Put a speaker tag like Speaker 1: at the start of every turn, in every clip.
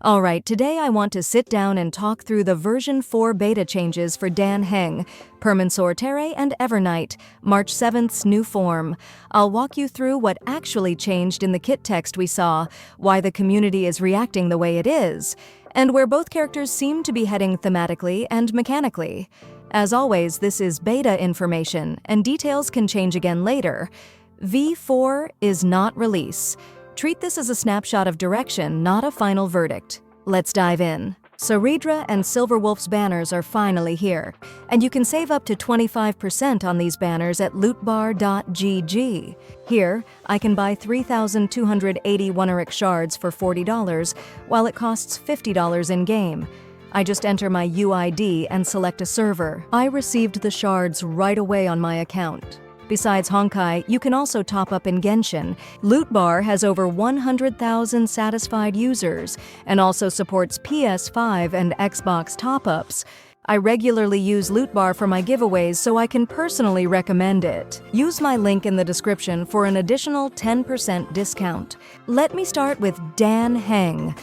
Speaker 1: Alright, today I want to sit down and talk through the version 4 beta changes for Dan Heng, Permansor Terre and Evernight, March 7th's new form. I'll walk you through what actually changed in the kit text we saw, why the community is reacting the way it is, and where both characters seem to be heading thematically and mechanically. As always, this is beta information, and details can change again later. V4 is not release. Treat this as a snapshot of direction, not a final verdict. Let's dive in. Saridra and Silverwolf's banners are finally here, and you can save up to 25% on these banners at lootbar.gg. Here, I can buy 3,280 Wuneric shards for $40, while it costs $50 in-game. I just enter my UID and select a server. I received the shards right away on my account. Besides Honkai, you can also top up in Genshin. Lootbar has over 100,000 satisfied users and also supports PS5 and Xbox top-ups. I regularly use Lootbar for my giveaways, so I can personally recommend it. Use my link in the description for an additional 10% discount. Let me start with Dan Heng,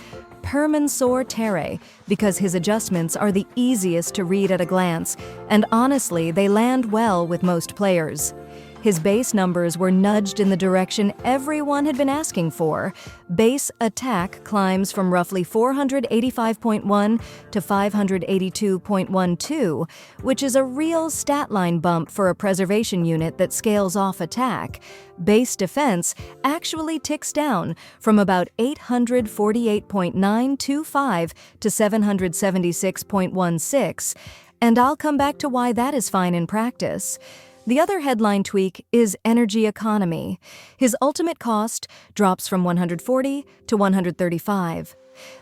Speaker 1: Permansor Terre, because his adjustments are the easiest to read at a glance, and honestly, they land well with most players. His base numbers were nudged in the direction everyone had been asking for. Base attack climbs from roughly 485.1 to 582.12, which is a real stat line bump for a preservation unit that scales off attack. Base defense actually ticks down from about 848.925 to 776.16, and I'll come back to why that is fine in practice. The other headline tweak is energy economy. His ultimate cost drops from 140 to 135.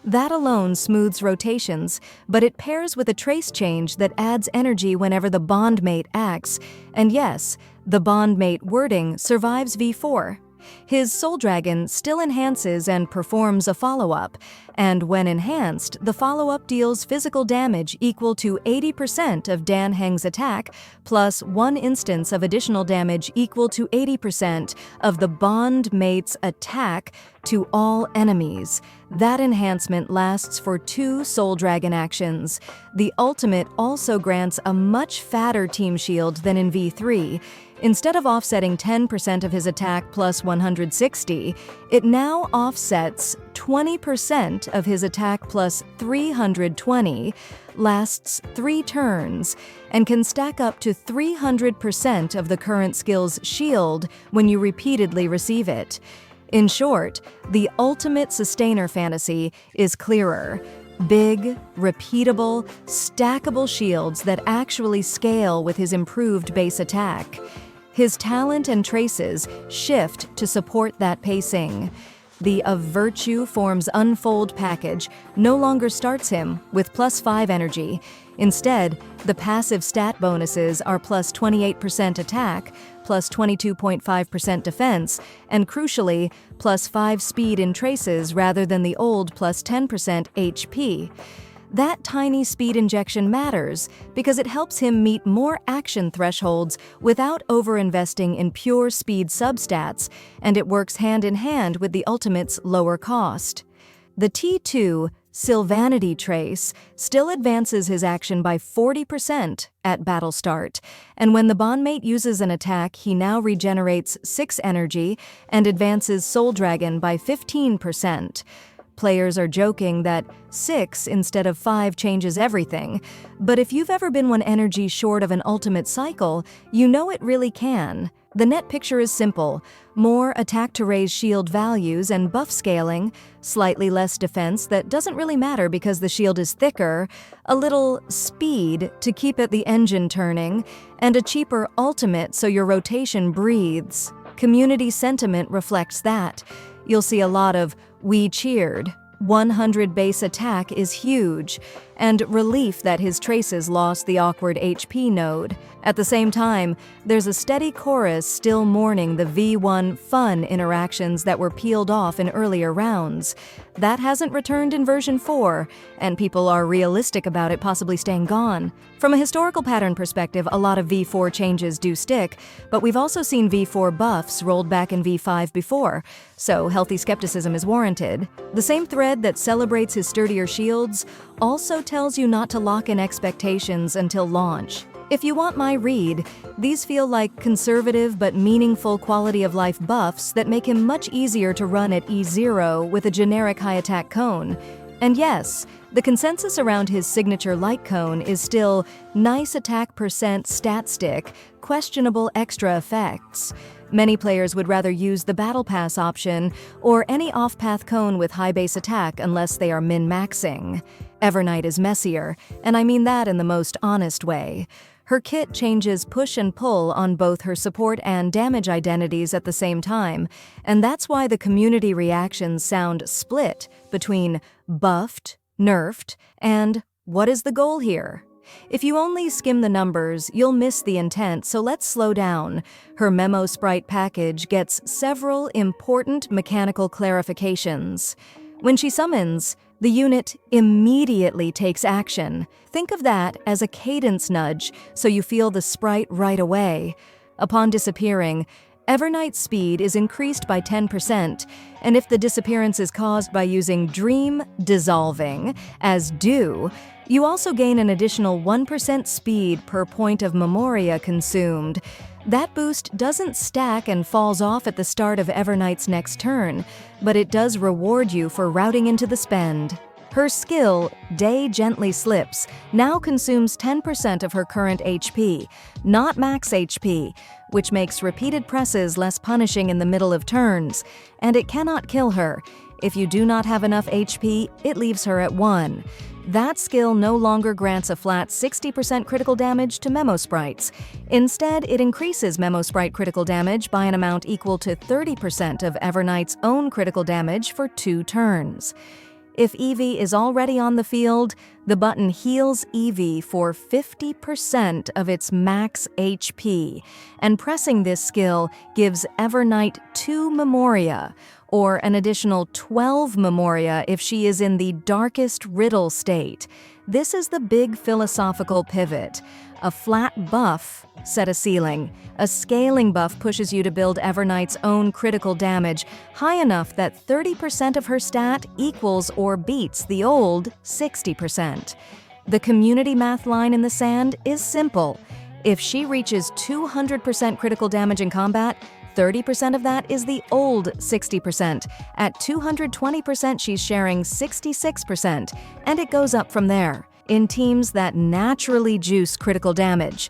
Speaker 1: That alone smooths rotations, but it pairs with a trace change that adds energy whenever the bondmate acts. And yes, the bondmate wording survives V4. His Soul Dragon still enhances and performs a follow-up, and when enhanced, the follow-up deals physical damage equal to 80% of Dan Heng's attack, plus one instance of additional damage equal to 80% of the bondmate's attack to all enemies. That enhancement lasts for 2 Soul Dragon actions. The ultimate also grants a much fatter team shield than in V3. Instead of offsetting 10% of his attack plus 160, it now offsets 20% of his attack plus 320, lasts 3 turns, and can stack up to 300% of the current skill's shield when you repeatedly receive it. In short, the ultimate sustainer fantasy is clearer. Big, repeatable, stackable shields that actually scale with his improved base attack. His talent and traces shift to support that pacing. The Of Virtue Forms Unfold package no longer starts him with +5 energy. Instead, the passive stat bonuses are plus 28% attack, plus 22.5% defense, and crucially, plus 5 speed in traces rather than the old plus 10% HP. That tiny speed injection matters because it helps him meet more action thresholds without over-investing in pure speed substats, and it works hand in hand with the ultimate's lower cost. The T2 Sylvanity Trace still advances his action by 40% at battle start, and when the bondmate uses an attack, he now regenerates 6 energy and advances Soul Dragon by 15%. Players are joking that 6 instead of 5 changes everything, but if you've ever been 1 energy short of an ultimate cycle, you know it really can. The net picture is simple: more attack to raise shield values and buff scaling, slightly less defense that doesn't really matter because the shield is thicker, a little speed to keep the engine turning, and a cheaper ultimate so your rotation breathes. Community sentiment reflects that. You'll see a lot of "we cheered," 100 base attack is huge, and relief that his traces lost the awkward HP node. At the same time, there's a steady chorus still mourning the V1 fun interactions that were peeled off in earlier rounds. That hasn't returned in version 4, and people are realistic about it possibly staying gone. From a historical pattern perspective, a lot of V4 changes do stick, but we've also seen V4 buffs rolled back in V5 before, so healthy skepticism is warranted. The same thread that celebrates his sturdier shields also tells you not to lock in expectations until launch. If you want my read, these feel like conservative but meaningful quality-of-life buffs that make him much easier to run at E0 with a generic high-attack cone. And yes, the consensus around his signature light cone is still nice attack percent stat stick, questionable extra effects. Many players would rather use the Battle Pass option or any off-path cone with high base attack unless they are min-maxing. Evernight is messier, and I mean that in the most honest way. Her kit changes push and pull on both her support and damage identities at the same time, and that's why the community reactions sound split between buffed, nerfed, and what is the goal here? If you only skim the numbers, you'll miss the intent, so let's slow down. Her Memo Sprite package gets several important mechanical clarifications. When she summons, the unit immediately takes action. Think of that as a cadence nudge, so you feel the sprite right away. Upon disappearing, Evernight's speed is increased by 10%, and if the disappearance is caused by using Dream Dissolving, as do, you also gain an additional 1% speed per point of Memoria consumed. That boost doesn't stack and falls off at the start of Evernight's next turn, but it does reward you for routing into the spend. Her skill, Day Gently Slips, now consumes 10% of her current HP, not max HP, which makes repeated presses less punishing in the middle of turns, and it cannot kill her. If you do not have enough HP, it leaves her at 1. That skill no longer grants a flat 60% critical damage to Memo Sprites. Instead, it increases Memo Sprite critical damage by an amount equal to 30% of Evernight's own critical damage for 2 turns. If Eevee is already on the field, the button heals Eevee for 50% of its max HP, and pressing this skill gives Evernight 2 Memoria, or an additional 12 Memoria if she is in the darkest riddle state. This is the big philosophical pivot. A flat buff set a ceiling. A scaling buff pushes you to build Evernight's own critical damage high enough that 30% of her stat equals or beats the old 60%. The community math line in the sand is simple. If she reaches 200% critical damage in combat, 30% of that is the old 60%. At 220%, she's sharing 66%, and it goes up from there, in teams that naturally juice critical damage.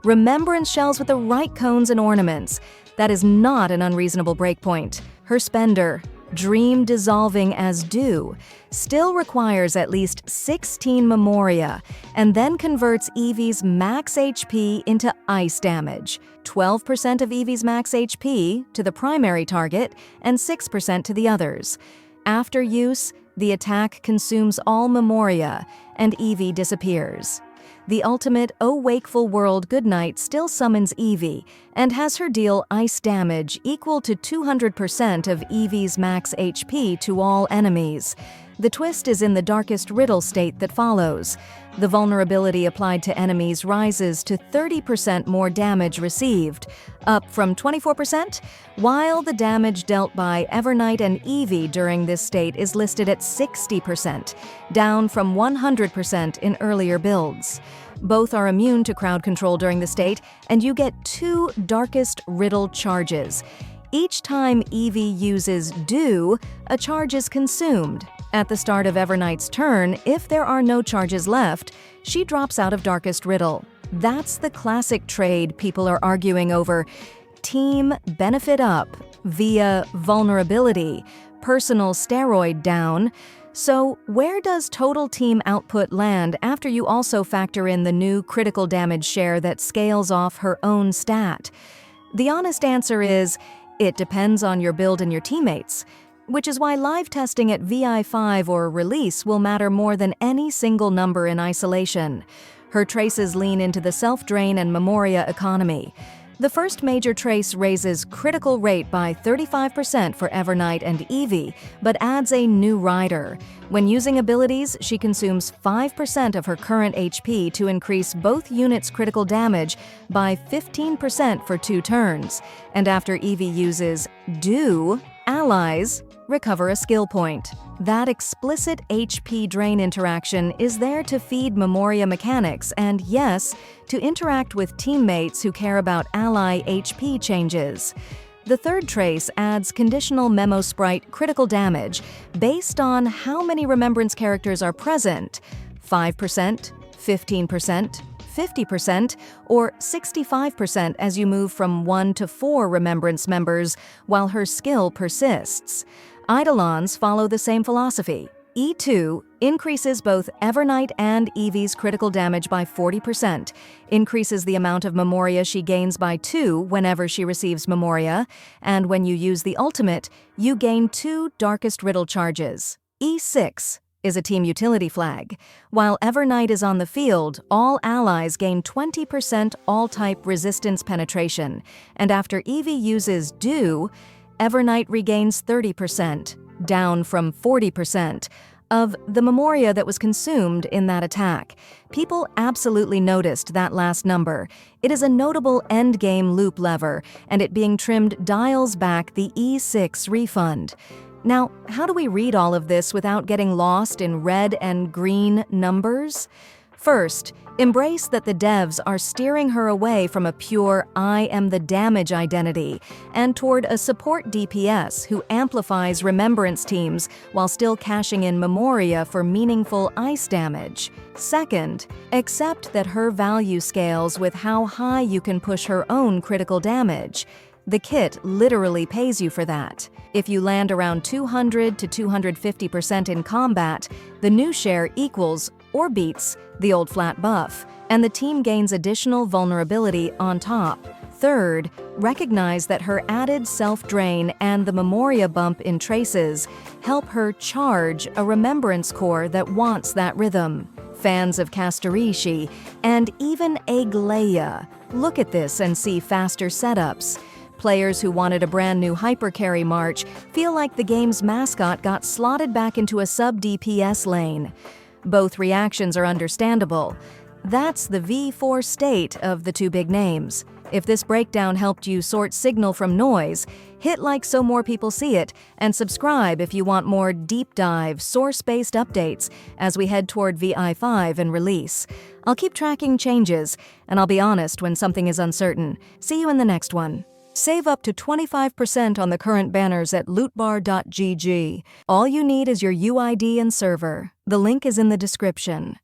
Speaker 1: Remembrance shells with the right cones and ornaments. That is not an unreasonable breakpoint. Her spender, Dream Dissolving as due, still requires at least 16 Memoria, and then converts Eevee's max HP into ice damage. 12% of Eevee's max HP to the primary target, and 6% to the others. After use, the attack consumes all Memoria, and Eevee disappears. The ultimate Oh Wakeful World Goodnight still summons Eevee, and has her deal ice damage equal to 200% of Eevee's max HP to all enemies. The twist is in the darkest riddle state that follows. The vulnerability applied to enemies rises to 30% more damage received, up from 24%, while the damage dealt by Evernight and Eevee during this state is listed at 60%, down from 100% in earlier builds. Both are immune to crowd control during the state, and you get 2 Darkest Riddle charges. Each time Eevee uses Do, a charge is consumed. At the start of Evernight's turn, if there are no charges left, she drops out of Darkest Riddle. That's the classic trade people are arguing over. Team benefit up via vulnerability, personal steroid down. So where does total team output land after you also factor in the new critical damage share that scales off her own stat? The honest answer is, it depends on your build and your teammates, which is why live testing at VI5 or release will matter more than any single number in isolation. Her traces lean into the self-drain and Memoria economy. The first major trace raises critical rate by 35% for Evernight and Eevee, but adds a new rider. When using abilities, she consumes 5% of her current HP to increase both units' critical damage by 15% for 2 turns. And after Eevee uses Do, allies recover a skill point. That explicit HP drain interaction is there to feed Memoria mechanics and, yes, to interact with teammates who care about ally HP changes. The third trace adds conditional Memo Sprite critical damage based on how many Remembrance characters are present: 5%, 15%, 50%, or 65% as you move from 1 to 4 Remembrance members while her skill persists. Eidolons follow the same philosophy. E2 increases both Evernight and Eevee's critical damage by 40%, increases the amount of Memoria she gains by 2 whenever she receives Memoria, and when you use the ultimate, you gain 2 Darkest Riddle charges. E6 is a team utility flag. While Evernight is on the field, all allies gain 20% all-type resistance penetration, and after Eevee uses Do, Evernight regains 30%, down from 40%, of the Memoria that was consumed in that attack. People absolutely noticed that last number. It is a notable endgame loop lever, and it being trimmed dials back the E6 refund. Now, how do we read all of this without getting lost in red and green numbers? First, embrace that the devs are steering her away from a pure I am the damage identity and toward a support DPS who amplifies Remembrance teams while still cashing in Memoria for meaningful ice damage. Second, accept that her value scales with how high you can push her own critical damage. The kit literally pays you for that. If you land around 200 to 250% in combat, the new share equals or beats the old flat buff, and the team gains additional vulnerability on top. Third, recognize that her added self-drain and the Memoria bump in traces help her charge a Remembrance core that wants that rhythm. Fans of Castorici and even Aglaia, look at this and see faster setups. Players who wanted a brand new hypercarry March feel like the game's mascot got slotted back into a sub-DPS lane. Both reactions are understandable. That's the V4 state of the two big names. If this breakdown helped you sort signal from noise, hit like so more people see it, and subscribe if you want more deep dive, source-based updates as we head toward VI5 and release. I'll keep tracking changes, and I'll be honest when something is uncertain. See you in the next one. Save up to 25% on the current banners at lootbar.gg. All you need is your UID and server. The link is in the description.